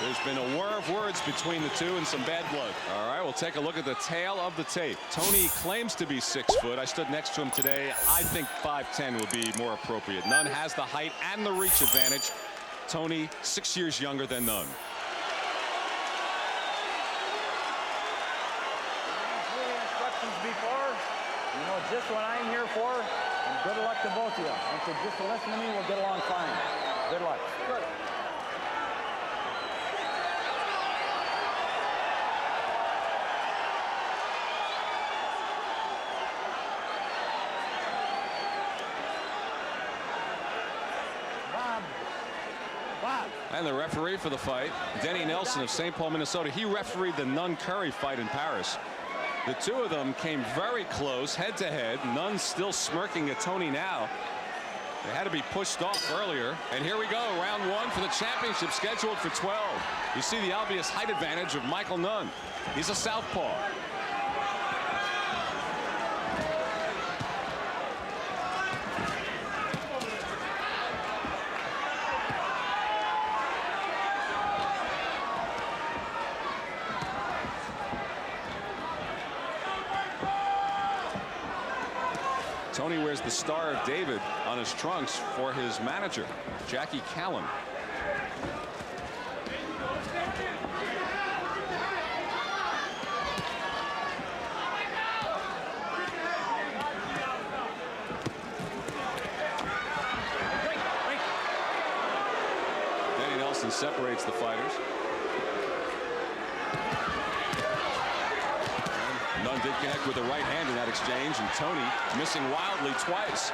There's been a war of words between the two and some bad blood. All right, we'll take a look at the tail of the tape. Toney claims to be 6 foot. I stood next to him today. I think 5'10" would be more appropriate. Nunn has the height and the reach advantage. Toney 6 years younger than Nunn. Instructions before, you know just what I'm here for, and good luck to both of you. And so just to listen to me, we'll get along fine. Good luck. Good. And the referee for the fight, Denny Nelson of St. Paul, Minnesota. He refereed the Nunn-Curry fight in Paris. The two of them came very close, head to head. Nunn's still smirking at Toney now. They had to be pushed off earlier. And here we go, round 1 for the championship, scheduled for 12. You see the obvious height advantage of Michael Nunn. He's a southpaw. Toney wears the Star of David on his trunks for his manager, Jackie Callan. Denny Nelson separates the fighters. Nunn did connect with the right hand in that exchange, and Toney missing wildly twice.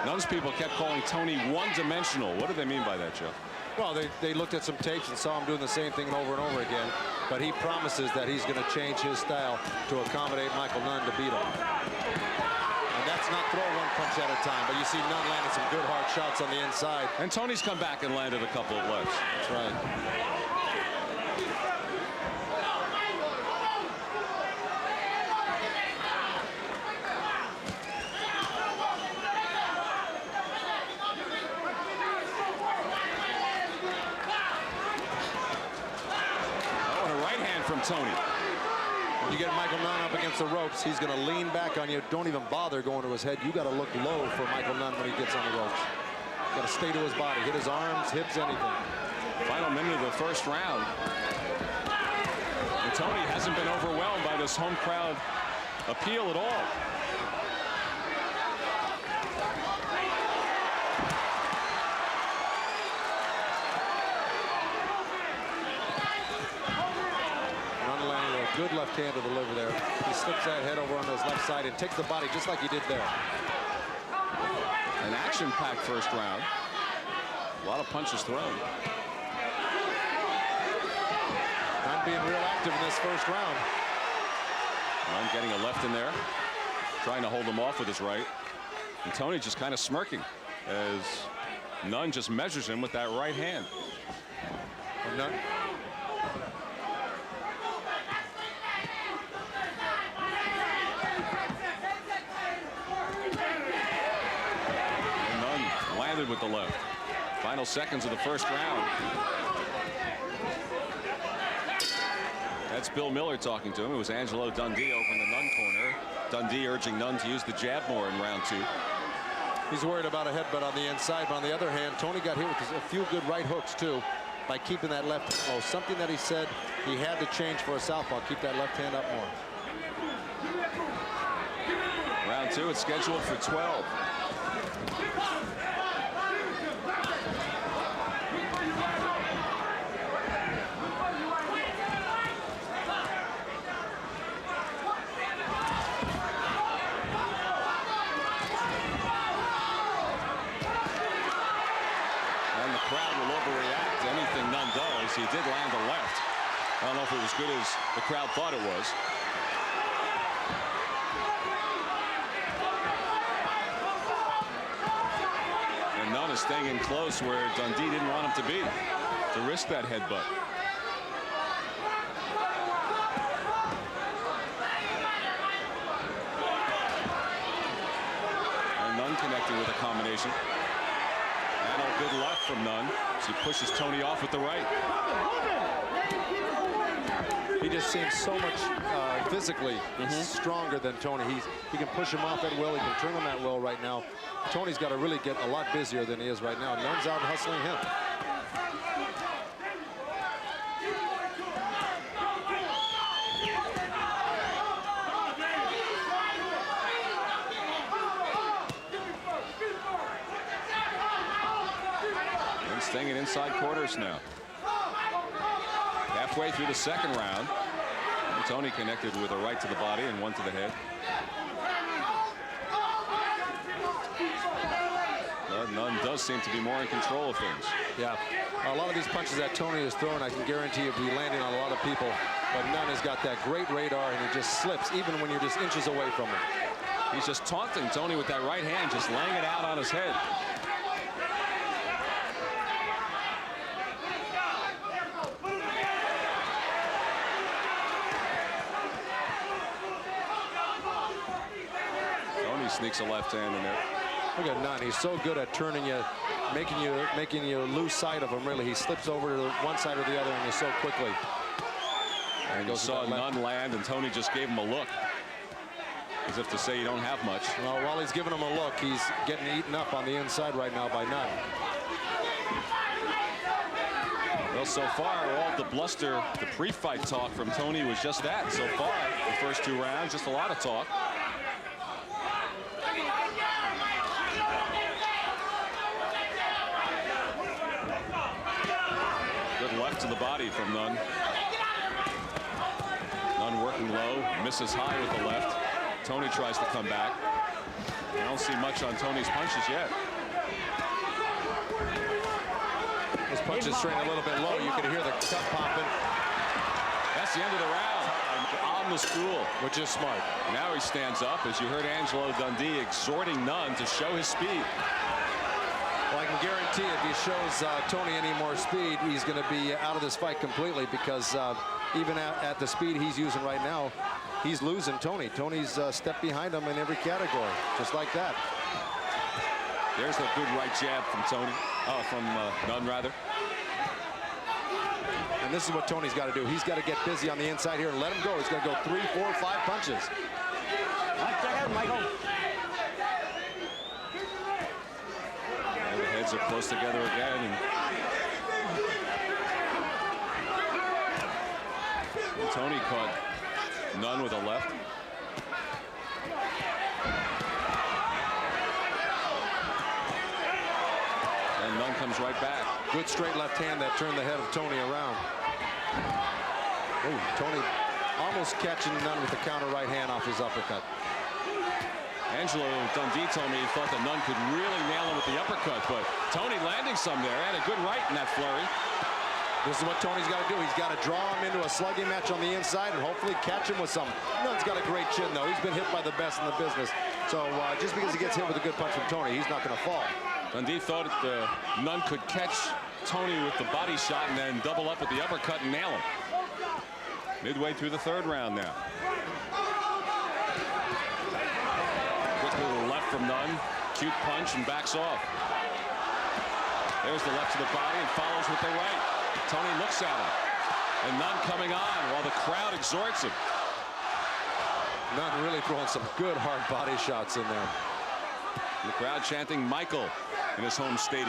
Nunn's people kept calling Toney one-dimensional. What do they mean by that, Joe? Well, they looked at some tapes and saw him doing the same thing over and over again. But he promises that he's going to change his style to accommodate Michael Nunn to beat him. And that's not throw one punch at a time, but you see Nunn landing some good hard shots on the inside. And Toney's come back and landed a couple of lefts. That's right. Oh, and a right hand from Toney. You get Michael Nunn up against the ropes, he's going to lean back on you. Don't even bother going to his head. You got to look low for Michael Nunn when he gets on the ropes. Got to stay to his body, hit his arms, hips, anything. Final minute of the first round. And Toney hasn't been overwhelmed by this home crowd appeal at all. Good left hand to the liver there. He slips that head over on his left side and takes the body just like he did there. An action-packed first round. A lot of punches thrown. Nunn being real active in this first round. Nunn getting a left in there, trying to hold him off with his right. And Toney just kind of smirking as Nunn just measures him with that right hand. And Nunn. With the left. Final seconds of the first round. That's Bill Miller talking to him. It was Angelo Dundee over in the Nunn corner. Dundee urging Nunn to use the jab more in round 2. He's worried about a headbutt on the inside, but on the other hand, Toney got hit with a few good right hooks too by keeping that left close. Something that he said he had to change for a southpaw. Keep that left hand up more. Round 2, it's scheduled for 12. He did land a left. I don't know if it was as good as the crowd thought it was. And Nunn is staying in close where Dundee didn't want him to be, to risk that headbutt. connecting with a combination. And a good left from Nunn. So he pushes Toney off with the right. He just seems so much physically stronger than Toney. He can push him off at will. He can turn him at will right now. Toney's got to really get a lot busier than he is right now. Nunn's out hustling him. And staying in inside quarters now. Halfway through the second round. And Toney connected with a right to the body and one to the head. Nunn does seem to be more in control of things. Yeah, a lot of these punches that Toney is throwing, I can guarantee you'll be landing on a lot of people. But Nunn has got that great radar, and he just slips even when you're just inches away from him. He's just taunting Toney with that right hand, just laying it out on his head. Toney sneaks a left hand in there. Look at Nunn. He's so good at turning you, making you lose sight of him. Really, he slips over to one side or the other, and you so quickly. And you saw Nunn land, and Toney just gave him a look, as if to say you don't have much. Well, while he's giving him a look, he's getting eaten up on the inside right now by Nunn. Well, so far, all the bluster, the pre-fight talk from Toney was just that. So far, the first two rounds, just a lot of talk. Good left to the body from Nunn. Nunn working low, misses high with the left. Toney tries to come back. I don't see much on Toney's punches yet. His punches straight a little bit low. You can hear the cut popping. That's the end of the round. On the stool. Which is smart. Now he stands up, as you heard Angelo Dundee exhorting Nunn to show his speed. Well, I can guarantee if he shows Toney any more speed, he's going to be out of this fight completely, because even at the speed he's using right now, he's losing Toney. Toney's a step behind him in every category, just like that. There's a good right jab from Toney, from Nunn rather. And this is what Toney's got to do. He's got to get busy on the inside here and let him go. He's going to go 3, 4, 5 punches. Check out, Michael. And the heads are close together again. And Toney caught Nunn with a left. And Nunn comes right back. Good straight left hand that turned the head of Toney around. Oh, Toney almost catching Nunn with the counter right hand off his uppercut. Angelo Dundee told me he thought that Nunn could really nail him with the uppercut, but Toney landing some there. Had a good right in that flurry. This is what Toney's got to do. He's got to draw him into a slugging match on the inside and hopefully catch him with some. Nunn's got a great chin, though. He's been hit by the best in the business. So just because he gets hit with a good punch from Toney, he's not going to fall. Dundee thought Nunn could catch Toney with the body shot and then double up with the uppercut and nail him. Midway through the third round now. Quick little left from Nunn. Cute punch and backs off. There's the left to the body and follows with the right. Toney looks at him. And Nunn coming on while the crowd exhorts him. Nunn really throwing some good hard body shots in there. The crowd chanting Michael in his home stadium.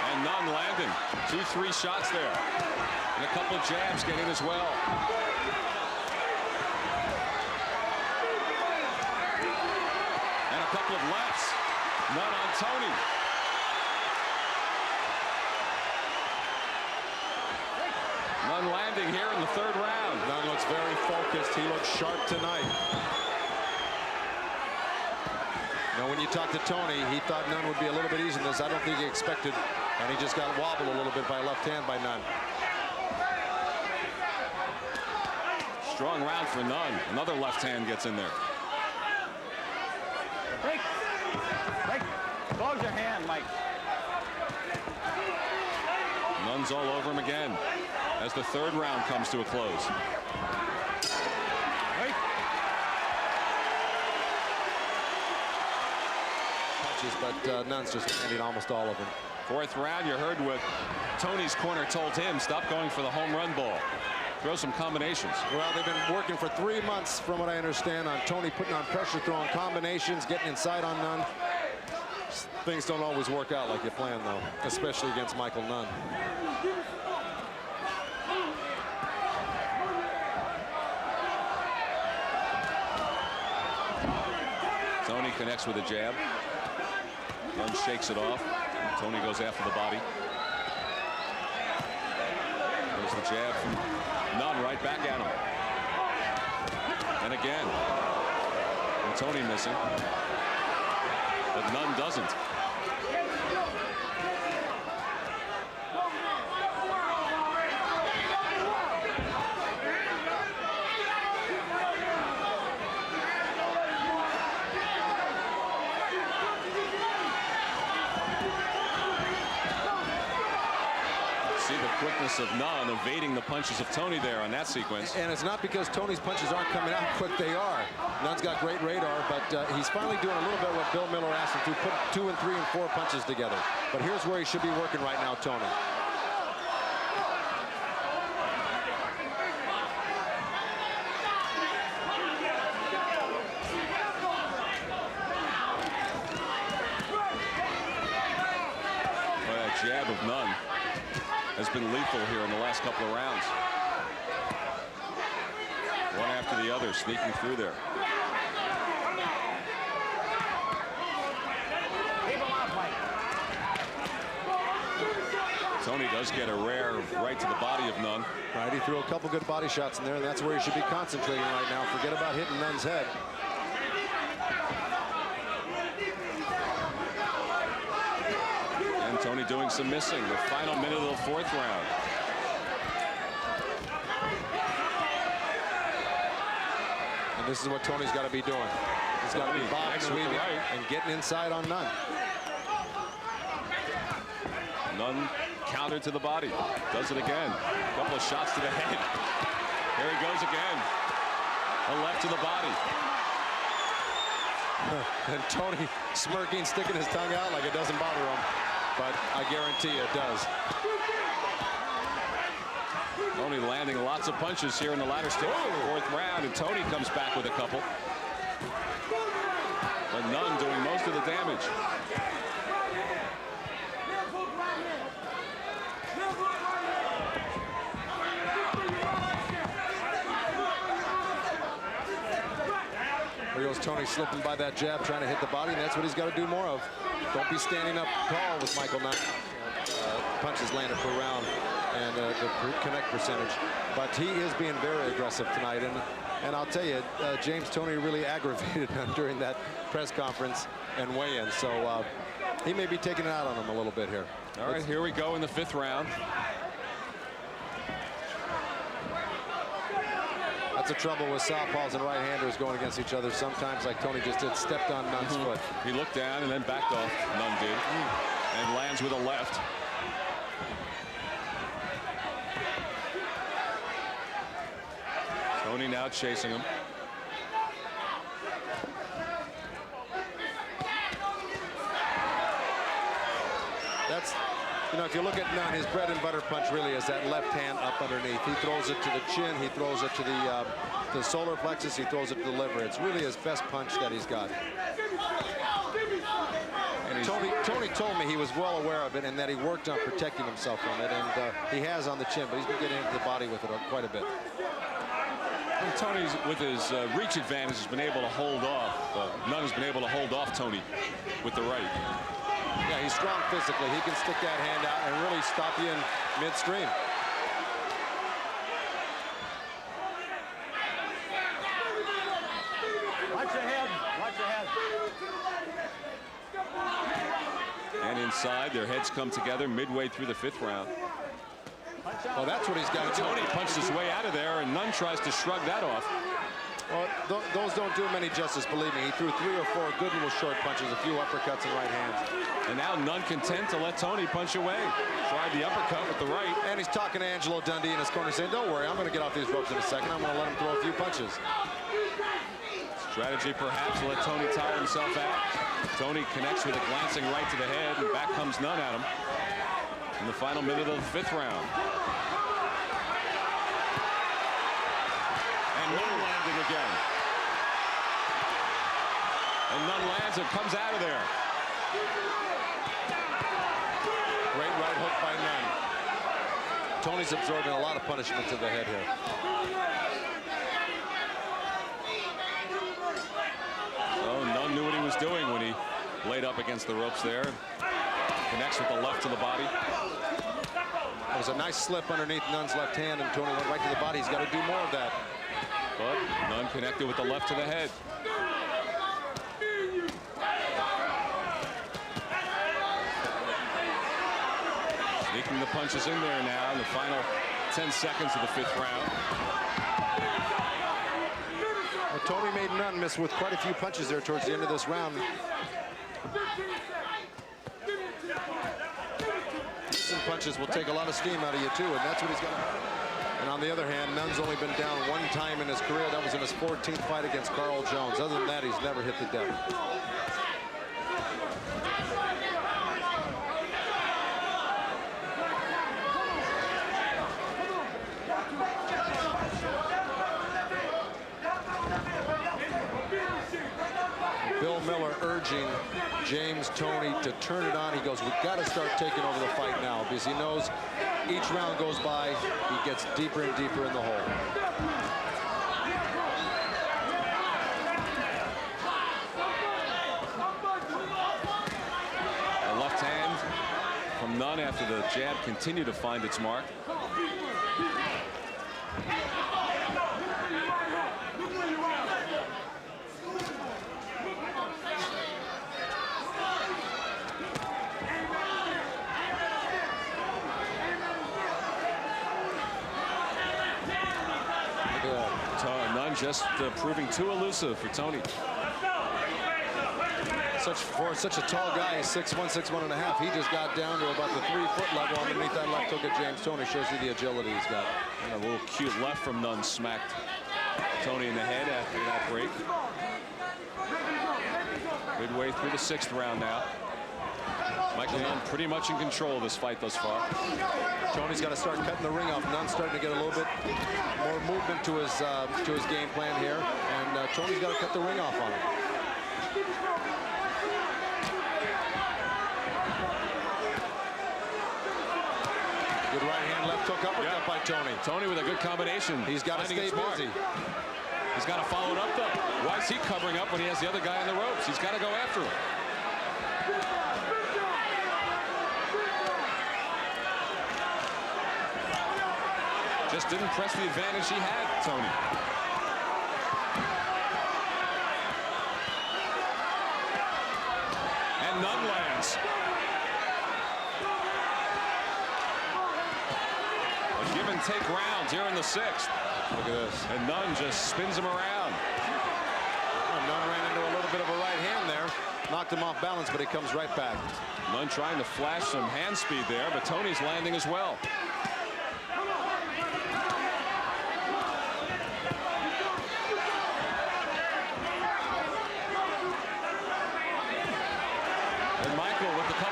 And Nunn landing 2-3 shots there. And a couple of jabs get in as well. Couple of lefts. Nunn on Toney. Nunn landing here in the third round. Nunn looks very focused. He looks sharp tonight. Now, when you talk to Toney, he thought Nunn would be a little bit easier than this. I don't think he expected, and he just got wobbled a little bit by a left hand by Nunn. Strong round for Nunn. Another left hand gets in there. Mike. Mike, close your hand, Mike. Nunn's all over him again as the third round comes to a close. Mike. Punches, but Nunn's just landing almost all of them. Fourth round, you heard what Toney's corner told him. Stop going for the home run ball. Throw some combinations. Well, they've been working for 3 months, from what I understand, on Toney putting on pressure, throwing combinations, getting inside on Nunn. Things don't always work out like you plan, though, especially against Michael Nunn. Toney connects with a jab. Nunn shakes it off. Toney goes after the body. There's the jab from Nunn right back at him. And again. And Toney missing. But Nunn doesn't. Quickness of Nunn evading the punches of Toney there on that sequence. And it's not because Toney's punches aren't coming out quick, they are. Nunn's got great radar, but he's finally doing a little bit what Bill Miller asked him to, put 2 and 3 and 4 punches together. But here's where he should be working right now, Toney. Well, that jab of Nunn has been lethal here in the last couple of rounds. One after the other, sneaking through there. Toney does get a rare right to the body of Nunn. Right, he threw a couple good body shots in there, and that's where he should be concentrating right now. Forget about hitting Nunn's head. And Toney doing some missing. The final minute of the fourth round. And this is what Toney's got to be doing. He's got to be bobbing and weaving and getting inside on Nunn. Nunn countered to the body. Does it again. A couple of shots to the head. Here he goes again. A left to the body. And Toney smirking, sticking his tongue out like it doesn't bother him. But I guarantee you it does. Toney landing lots of punches here in the latter stage of the fourth round, and Toney comes back with a couple. But Nunn doing most of the damage. There goes Toney slipping by that jab, trying to hit the body, and that's what he's got to do more of. Don't be standing up tall with Michael Nunn. Punches landed per round and the connect percentage. But he is being very aggressive tonight. And I'll tell you, James Toney really aggravated him during that press conference and weigh-in. So he may be taking it out on him a little bit here. All right, here we go in the fifth round. That's the trouble with southpaws and right-handers going against each other. Sometimes, like Toney just did, stepped on Nunn's foot. He looked down and then backed off. Nunn did. And lands with a left. Toney now chasing him. That's, you know, if you look at Nunn, his bread and butter punch really is that left hand up underneath. He throws it to the chin, he throws it to the solar plexus, he throws it to the liver. It's really his best punch that he's got. And Toney told me he was well aware of it and that he worked on protecting himself from it, and he has on the chin, but he's been getting into the body with it quite a bit. And Toney's, with his reach advantage, has been able to hold off. Nunn has been able to hold off Toney with the right. Yeah, he's strong physically. He can stick that hand out and really stop you in midstream. Watch your head. Watch your head. And inside, their heads come together midway through the fifth round. Well, that's what he's got to do. Toney punched his way out of there, and Nunn tries to shrug that off. Well, those don't do him any justice, believe me. He threw 3 or 4 good little short punches, a few uppercuts and right hands. And now Nunn content to let Toney punch away. Tried the uppercut with the right. And he's talking to Angelo Dundee in his corner saying, don't worry, I'm going to get off these ropes in a second. I'm going to let him throw a few punches. Strategy perhaps to let Toney tire himself out. Toney connects with a glancing right to the head, and back comes Nunn at him in the final minute of the 5th round. And Nunn landing again. And Nunn lands and comes out of there. Great right hook by Nunn. Toney's absorbing a lot of punishment to the head here. Oh, Nunn knew what he was doing when he laid up against the ropes there. Connects with the left to the body. It was a nice slip underneath Nunn's left hand, and Toney went right to the body. He's got to do more of that. But Nunn connected with the left to the head. Sneaking the punches in there now in the final 10 seconds of the 5th round. Well, Toney made Nunn miss with quite a few punches there towards the end of this round. Missing punches will take a lot of steam out of you too, and that's what he's got. And on the other hand, Nunn's only been down 1 time in his career. That was in his 14th fight against Carl Jones. Other than that, he's never hit the deck. Bill Miller urging James Toney to turn it on. He goes, we've got to start taking over the fight now, because he knows each round goes by, he gets deeper and deeper in the hole. A left hand from Nunn after the jab continued to find its mark. Just proving too elusive for Toney. For such a tall guy, 6'1", 6'1.5", he just got down to about the 3-foot level underneath that left hook at James Toney. Shows you the agility he's got. And a little cute left from Nunn smacked Toney in the head after that break. Midway through the 6th round now. Michael Nunn pretty much in control of this fight thus far. Toney's got to start cutting the ring off. Nunn's starting to get a little bit more movement to his game plan here, and Toney's got to cut the ring off on him. Good right hand, left hook uppercut by Toney. Toney with a good combination. He's got to stay busy. He's got to follow it up though. Why is he covering up when he has the other guy on the ropes? He's got to go after him. Just didn't press the advantage he had, Toney. And Nunn lands. A give and take round here in the 6th. Look at this. And Nunn just spins him around. Well, Nunn ran into a little bit of a right hand there. Knocked him off balance, but he comes right back. Nunn trying to flash some hand speed there, but Toney's landing as well.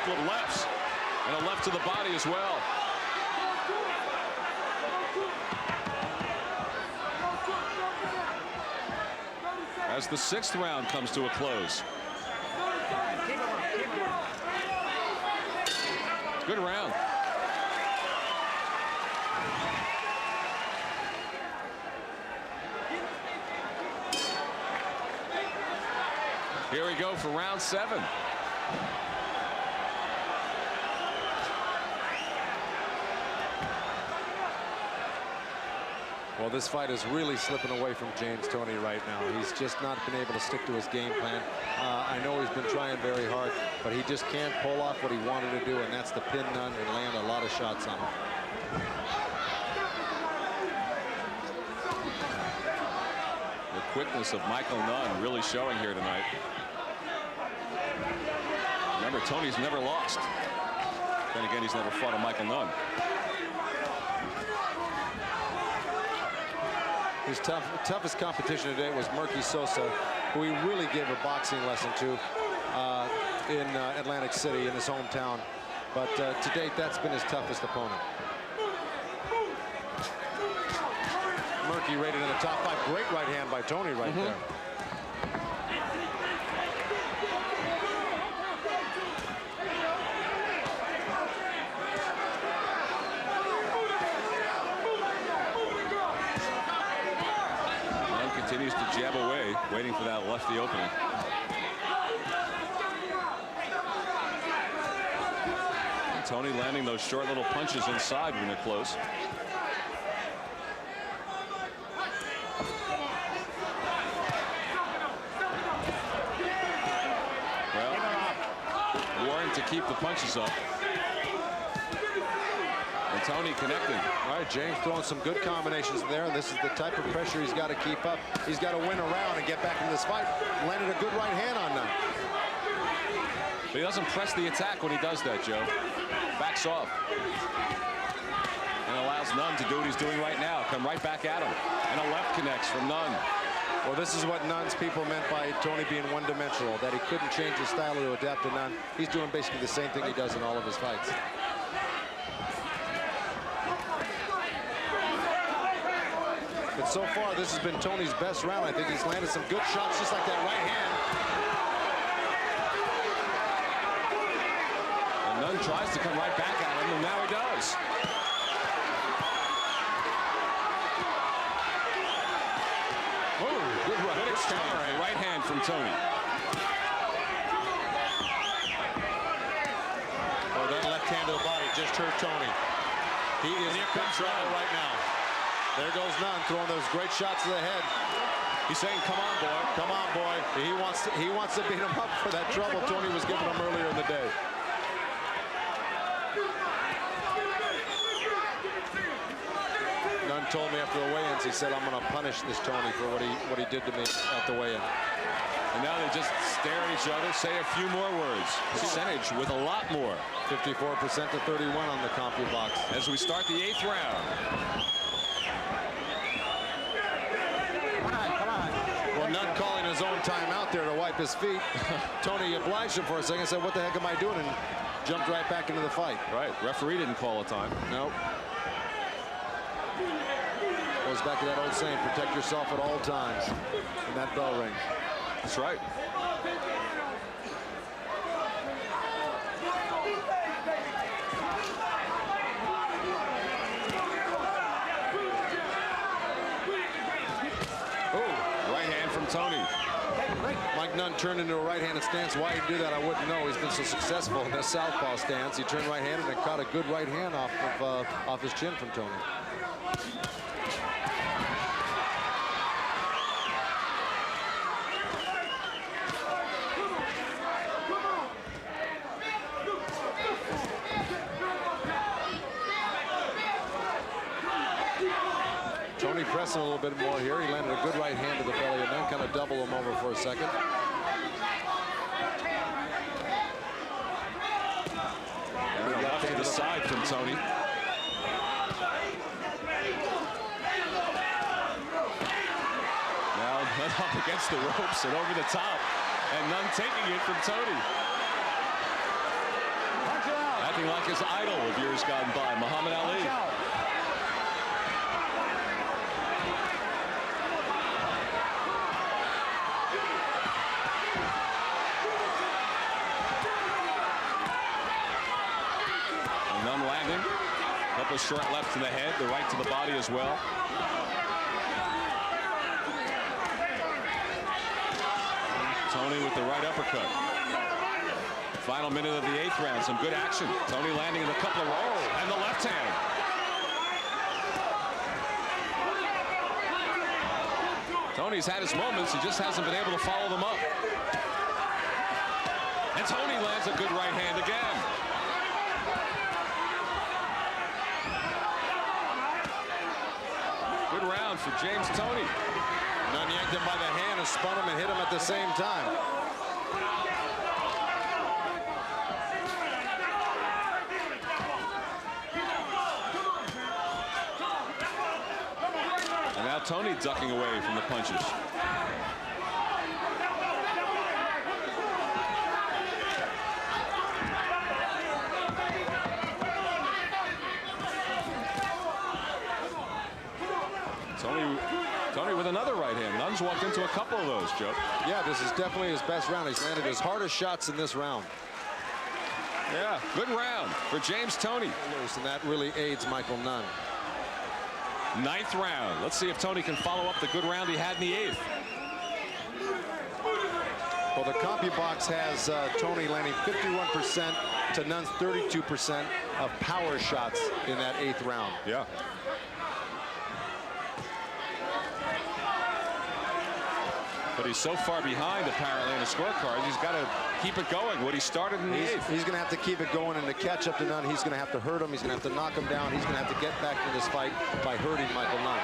Of lefts and a left to the body as well. As the 6th round comes to a close. Good round. Here we go for round 7. Well, this fight is really slipping away from James Toney right now. He's just not been able to stick to his game plan. I know he's been trying very hard, but he just can't pull off what he wanted to do, and that's to pin Nunn and land a lot of shots on him. quickness of Michael Nunn really showing here tonight. Remember, Toney's never lost. Then again, he's never fought a Michael Nunn. His toughest competition today was Murky Sosa, who he really gave a boxing lesson to in Atlantic City, in his hometown. But to date, that's been his toughest opponent. Murky rated in the top 5. Great right hand by Toney right there. Nunn continues to jab away, waiting for that lefty opening. And Toney landing those short little punches inside when they're close. To keep the punches up. And Toney connecting. All right, James throwing some good combinations there, and this is the type of pressure he's got to keep up. He's got to win around and get back into this fight. Landed a good right hand on that. But he doesn't press the attack when he does that, Joe. Backs off. And allows Nunn to do what he's doing right now. Come right back at him. And a left connects from Nunn. Well, this is what Nunn's people meant by Toney being one-dimensional, that he couldn't change his style to adapt to Nunn. He's doing basically the same thing he does in all of his fights. But so far, this has been Toney's best round. I think he's landed some good shots, just like that right hand. And Nunn tries to come right back at him, and now he does. Good exchange. Right hand from Toney. Oh, that left hand to the body just hurt Toney. He is in big trouble right now. There goes Nunn throwing those great shots to the head. He's saying, "Come on, boy. Come on, boy." He wants to beat him up for that trouble Toney was giving him earlier in the day. Nunn told me after the weigh-ins, he said, "I'm going to punish this Toney for what he did to me at the weigh-in." And now they just stare at each other, say a few more words. Percentage with a lot more. 54% to 31 on the CompuBox. As we start the 8th round. Come on. Well, Nunn calling his own time out there to wipe his feet. Toney obliged him for a second, said, "What the heck am I doing?" and jumped right back into the fight. Right. Referee didn't call a time. Nope. Goes back to that old saying, protect yourself at all times. And that bell rings. That's right. Oh, right hand from Toney. Mike Nunn turned into a right-handed stance. Why he do that, I wouldn't know. He's been so successful in this southpaw stance. He turned right-handed and caught a good right hand off his chin from Toney. Toney pressing a little bit more here. He landed a good right hand to the belly and then kind of double him over for a second. And a left to the side from Toney. Now Nunn up against the ropes and over the top. And Nunn taking it from Toney. Acting like his idol of years gone by, Muhammad Ali. Nunn landing. Couple of short left to the head, the right to the body as well. Toney with the right uppercut. Final minute of the 8th round. Some good action. Toney landing in a couple of rolls and the left hand. Toney's had his moments. He just hasn't been able to follow them up. And Toney lands a good right hand again. Good round for James Toney. Nunn yanked him by the kind of spun him and hit him at the same time. And now Toney ducking away from the punches. Toney with another right hand. Nunn's walked into a couple of those, Joe. Yeah, this is definitely his best round. He's landed his hardest shots in this round. Yeah, good round for James Toney. And that really aids Michael Nunn. 9th round. Let's see if Toney can follow up the good round he had in the 8th. Well, the CompuBox has Toney landing 51% to Nunn's 32% of power shots in that 8th round. Yeah. But he's so far behind, apparently, in the scorecard. He's got to keep it going. What he started in the 8th. He's going to have to keep it going, and to catch up to Nunn, he's going to have to hurt him. He's going to have to knock him down. He's going to have to get back in this fight by hurting Michael Nunn.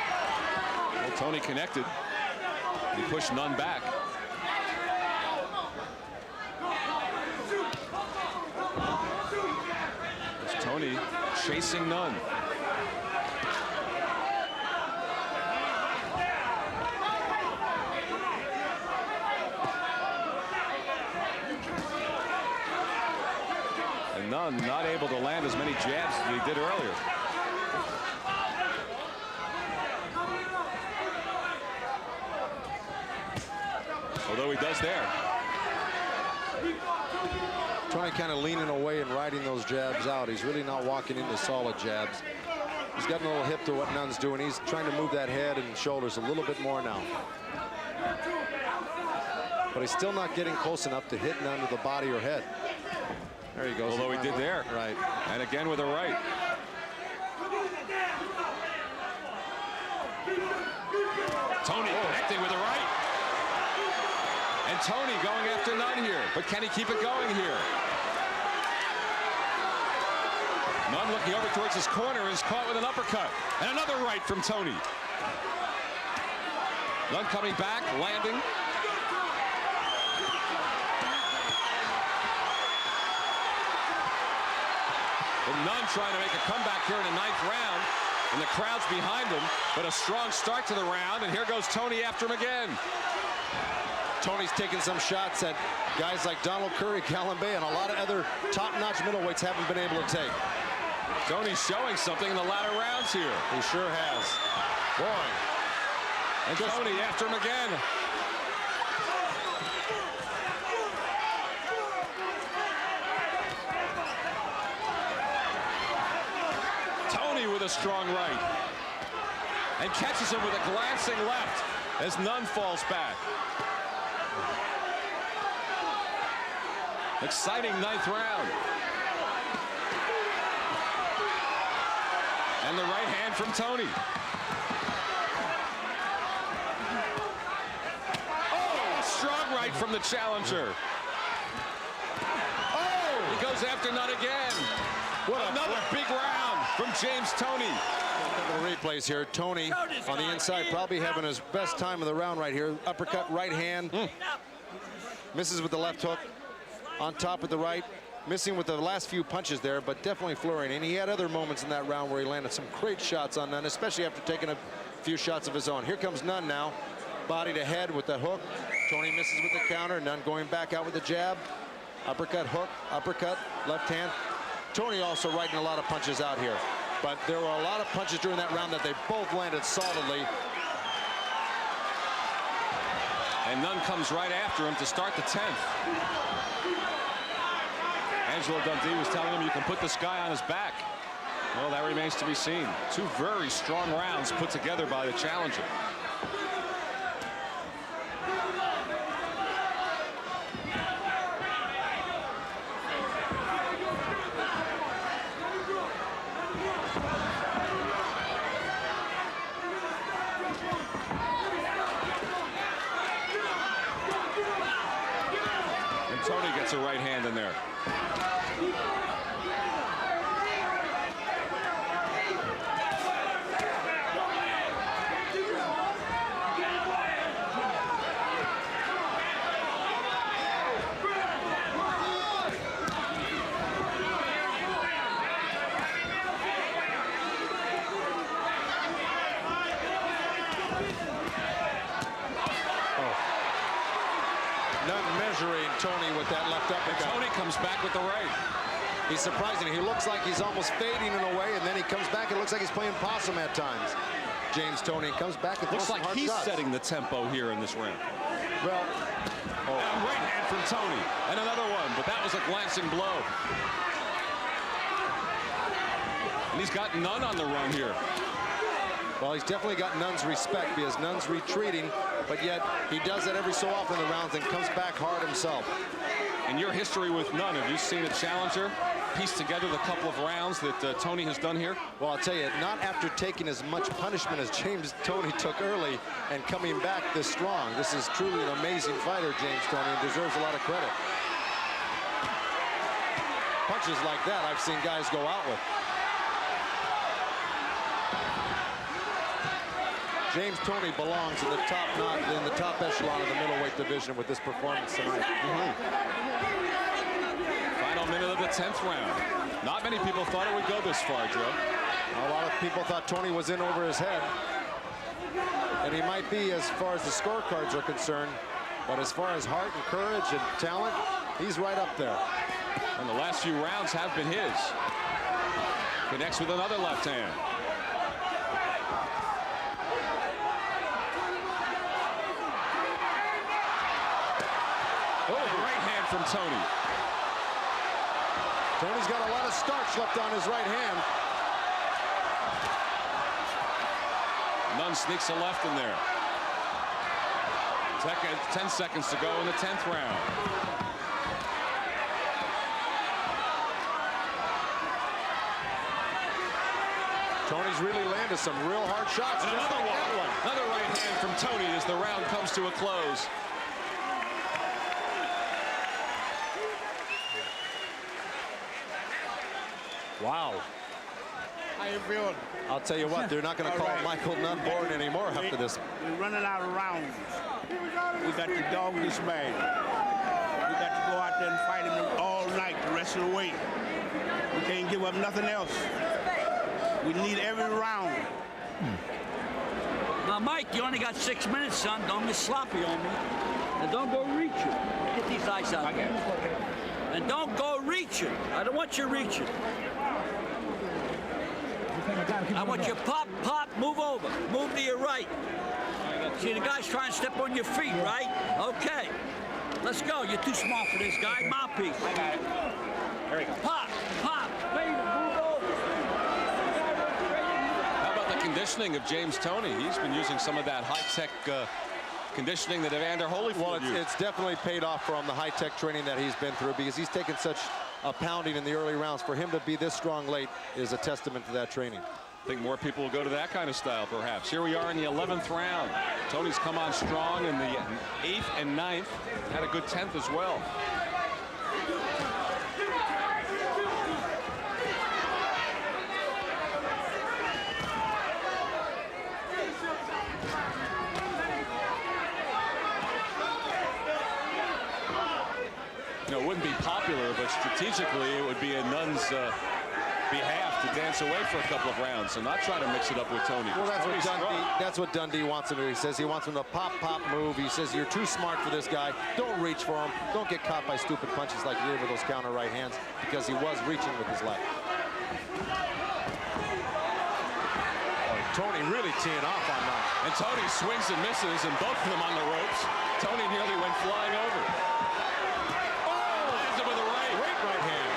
Well, Toney connected. He pushed Nunn back. It's Toney chasing Nunn. Nunn not able to land as many jabs as he did earlier. Although he does there. Toney kind of leaning away and riding those jabs out. He's really not walking into solid jabs. He's got a little hip to what Nunn's doing. He's trying to move that head and shoulders a little bit more now. But he's still not getting close enough to hit Nunn with the body or head. There he goes. Although he did there. Right. And again with a right. Toney connecting with a right. And Toney going after Nunn here. But can he keep it going here? Nunn looking over towards his corner is caught with an uppercut. And another right from Toney. Nunn coming back, landing. And Nunn trying to make a comeback here in the 9th round. And the crowd's behind him. But a strong start to the round. And here goes Toney after him again. Toney's taking some shots that guys like Donald Curry, Callum Bay, and a lot of other top-notch middleweights haven't been able to take. Toney's showing something in the latter rounds here. He sure has. Boy. And Toney after him again. Toney with a strong right. And catches him with a glancing left as Nunn falls back. Exciting 9th round. And the right hand from Toney. Oh, strong right from the challenger. Oh, he goes after Nunn again. What another big round from James Toney. Couple of replays here. Toney on the inside, probably having his best time of the round right here. Uppercut, right hand. Misses with the left hook. On top of the right, missing with the last few punches there, but definitely flurrying. And he had other moments in that round where he landed some great shots on Nunn, especially after taking a few shots of his own. Here comes Nunn now, body to head with the hook. Toney misses with the counter. Nunn going back out with the jab. Uppercut, hook, uppercut, left hand. Toney also riding a lot of punches out here. But there were a lot of punches during that round that they both landed solidly. And Nunn comes right after him to start the 10th. Angelo Dundee was telling him you can put this guy on his back. Well, that remains to be seen. 2 very strong rounds put together by the challenger. And Toney gets a right hand in there. treasuring Toney with that left uppercut. Toney comes back with the right. He's surprising. He looks like he's almost fading in a way, and then he comes back. It looks like he's playing possum at times. James Toney comes back and looks like he's setting the tempo here in this round. Well, and right hand from Toney, and another one, but that was a glancing blow. And he's got Nunn on the run here. well, he's definitely got Nunn's respect because Nunn's retreating, but yet he does that every so often in the rounds and comes back hard himself. In your history with Nunn, have you seen a challenger piece together the couple of rounds that Toney has done here? Well, I'll tell you, not after taking as much punishment as James Toney took early and coming back this strong. This is truly an amazing fighter, James Toney, and deserves a lot of credit. Punches like that I've seen guys go out with. James Toney belongs in the top echelon of the middleweight division with this performance tonight. Final minute of the 10th round. Not many people thought it would go this far, Joe. A lot of people thought Toney was in over his head. And he might be as far as the scorecards are concerned. But as far as heart and courage and talent, he's right up there. And the last few rounds have been his. Connects with another left hand. Oh, right hand from Toney. Toney's got a lot of starch left on his right hand. Nunn sneaks a left in there. 10 seconds to go in the 10th round. Toney's really landed some real hard shots. And another one. Another right hand from Toney as the round comes to a close. Wow. How you feeling? I'll tell you what, they're not going to call Michael Nunn born anymore after this. We're running out of rounds. We got to dog this man. We got to go out there and fight him all night, the rest of the way. We can't give up nothing else. We need every round. Now, Mike, you only got 6 minutes, son. Don't get sloppy on me. And don't go reaching. Get these eyes out. And don't go reaching. I don't want you reaching. I want you pop, pop, move over. Move to your right. See, the guy's trying to step on your feet, right? Okay. Let's go. You're too small for this guy. Mouthpiece. I got it. There we go. Pop, pop. Move over. How about the conditioning of James Toney? He's been using some of that high-tech conditioning that Evander Holyfield used. It's definitely paid off for him, the high-tech training that he's been through, because he's taken such a pounding in the early rounds. For him to be this strong late is a testament to that training. I think more people will go to that kind of style, perhaps. Here we are in the 11th round. Toney's come on strong in the 8th and 9th. Had a good 10th as well. You know, it wouldn't be popular, but strategically it would be in Nunn's behalf to dance away for a couple of rounds and not try to mix it up with Toney. Well, that's what Dundee wants him to do. He says he wants him to pop, pop, move. He says you're too smart for this guy. Don't reach for him. Don't get caught by stupid punches like you did with those counter right hands, because he was reaching with his left. Toney really teeing off on that. And Toney swings and misses, and both of them on the ropes. Toney nearly went flying over. Lands it with a right hand.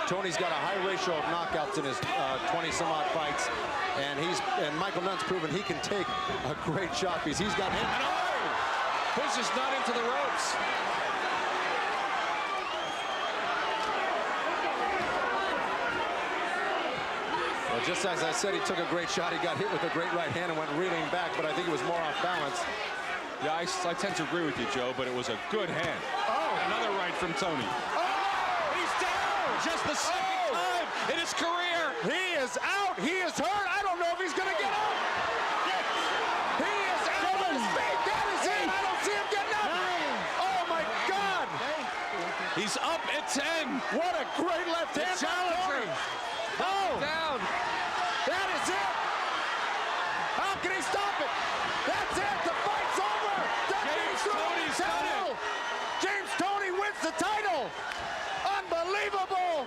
Toney's got a high ratio of knockouts in his 20-some-odd fights, and Michael Nunn's proven he can take a great shot because he's got him. And pushes Nunn into the ropes. Well, just as I said, he took a great shot. He got hit with a great right hand and went reeling back, but I think it was more off balance. Yeah, I tend to agree with you, Joe, but it was a good hand. Oh, another right from Toney. Just the second time in his career. He is out. He is hurt. I don't know if he's going to get up. He is out of his feet. That is it. I don't see him getting up. Oh, my God. He's up at 10. What a great left hand. Challenger. Oh, Down. that is it. How can he stop it? That's it. The fight's over. James Toney's done it. James Toney wins the title. Unbelievable.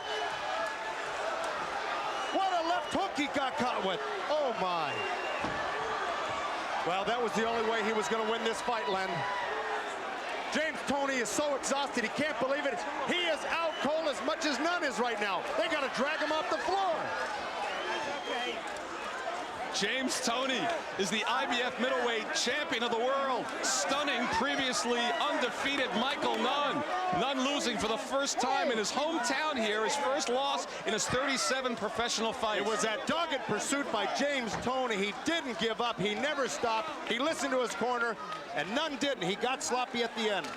What a left hook he got caught with. Oh, my. Well, that was the only way he was going to win this fight, Len. James Toney is so exhausted, he can't believe it. He is out cold as much as Nunn is right now. They got to drag him off the floor. James Toney is the IBF middleweight champion of the world, stunning previously undefeated Michael Nunn. Nunn losing for the first time in his hometown here, his first loss in his 37 professional fights. It was that dogged pursuit by James Toney. He didn't give up. He never stopped. He listened to his corner, and Nunn didn't. He got sloppy at the end.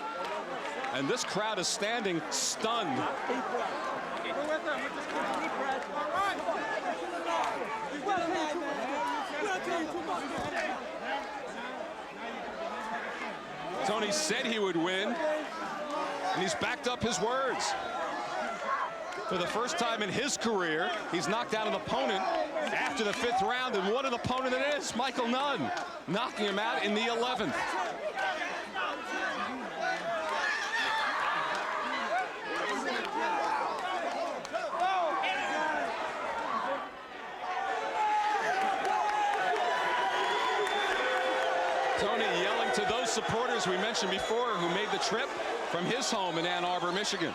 And this crowd is standing stunned. Toney said he would win, and he's backed up his words. For the first time in his career, he's knocked out an opponent after the 5th round, and what an opponent it is, Michael Nunn, knocking him out in the 11th. Toney yelling to those supporters we mentioned before who made the trip from his home in Ann Arbor, Michigan.